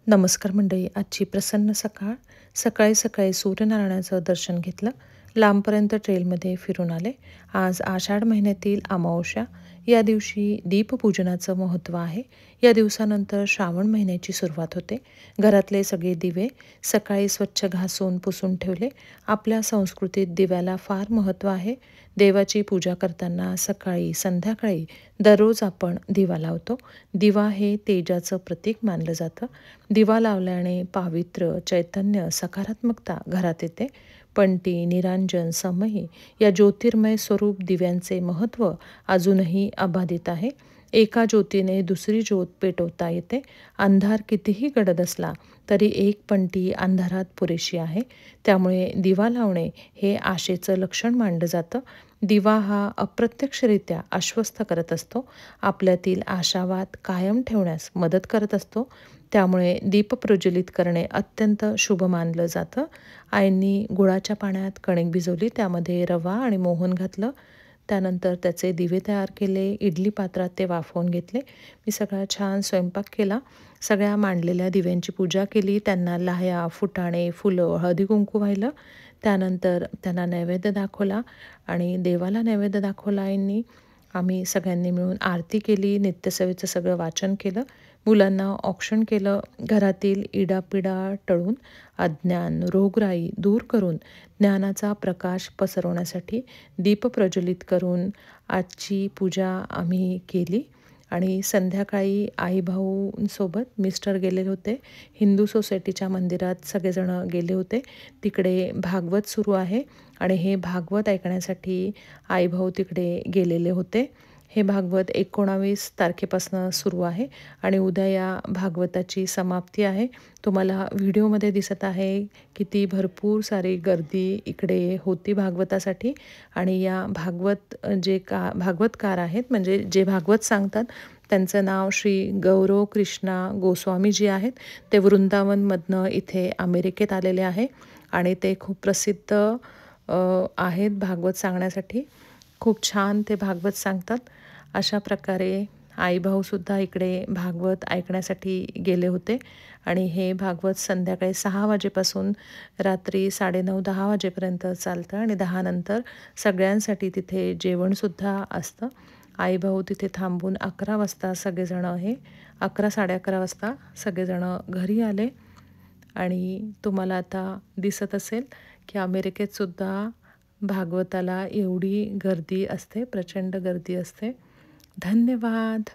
नमस्कार मंडळी. आजची प्रसन्न सकाळ. सकाळी सकाळी सूर्यनारायणाचं दर्शन घेतलं. लांबपर्यंत ट्रेलमध्ये फिरून आले. आज आषाढ महिन्यातील अमावस्या. या दिवशी दीपपूजनाचं महत्त्व आहे. या दिवसानंतर श्रावण महिन्याची सुरुवात होते. घरातले सगळे दिवे सकाळी स्वच्छ घासून पुसून ठेवले. आपल्या संस्कृतीत दिव्याला फार महत्त्व आहे. देवाची पूजा करताना सकाळी संध्याकाळी दररोज आपण दिवा लावतो. दिवा हे तेजाचं प्रतीक मानलं जातं. दिवा लावल्याने पावित्र्य, चैतन्य, सकारात्मकता घरात येते. पंटी, निरांजन, समई या ज्योतिर्मय स्वरूप दिव्यांचे महत्त्व अजूनही अबाधित आहे. एका ज्योतीने दुसरी ज्योत पेटवता येते. अंधार कितीही गडद असला तरी एक पंटी अंधारात पुरेशी आहे. त्यामुळे दिवा लावणे हे आशेचं लक्षण मानलं जातं. दिवा हा अप्रत्यक्षरित्या आश्वस्त करत असतो. आपल्यातील आशावाद कायम ठेवण्यास मदत करत असतो. त्यामुळे दीप प्रज्वलित करणे अत्यंत शुभ मानलं जातं. आईंनी गुळाच्या पाण्यात कणिक भिजवली, त्यामध्ये रवा आणि मोहन घातलं. त्यानंतर त्याचे दिवे तयार केले. इडली पात्रात ते वाफवून घेतले. मी सगळा छान स्वयंपाक केला. सगळ्या मांडलेल्या दिव्यांची पूजा केली. त्यांना लाह्या, फुटाणे, फुलं, हळदी-कुंकू वाहिलं. त्यानंतर त्यांना नैवेद्य दाखवला आणि देवाला नैवेद्य दाखवला आईंनी. आम्ही सगळ्यांनी मिळून आरती केली. नित्यसेवेचं सगळं वाचन केलं. मुलांना औक्षण केलं. घरातील इडापिडा टळून अज्ञान, रोगराई दूर करून ज्ञानाचा प्रकाश पसरवण्यासाठी दीप प्रज्वलित करून आजची पूजा आम्ही केली. आणि संध्याकाळी आई-भाऊंसोबत मिस्टर गेले होते. हिंदू सोसायटीच्या मंदिरात सगळेजण गेले होते. तिकडे भागवत सुरू आहे आणि हे भागवत ऐकण्यासाठी आई-भाऊ तिकडे गेलेले होते. हे भागवत 19 तारखेपासून सुरू आहे आणि उद्या या भागवताची समाप्ती आहे. तुम्हाला व्हिडिओमध्ये दिसत आहे किती भरपूर सारी गर्दी इकडे होती भागवतासाठी. आणि या भागवतकार आहेत, म्हणजे जे भागवत सांगतात त्यांचं नाव श्री गौरव कृष्णा गोस्वामीजी आहेत. ते वृंदावनमधनं इथे अमेरिकेत आलेले आहे आणि ते खूप प्रसिद्ध आहेत भागवत सांगण्यासाठी. खूप छान ते भागवत सांगतात. अशा प्रकारे आई-भाऊसुद्धा इकडे भागवत ऐकण्यासाठी गेले होते आणि हे भागवत संध्याकाळी 6 वाजेपासून रात्री 9:30-10 वाजेपर्यंत चालतं आणि 10 नंतर सगळ्यांसाठी तिथे जेवणसुद्धा असतं. आई-भाऊ तिथे थांबून 11 वाजता सगळेजण 11-11:30 वाजता सगळेजण घरी आले. आणि तुम्हाला आता दिसत असेल की अमेरिकेतसुद्धा भागवताला एवढी गर्दी असते, प्रचंड गर्दी असते. धन्यवाद.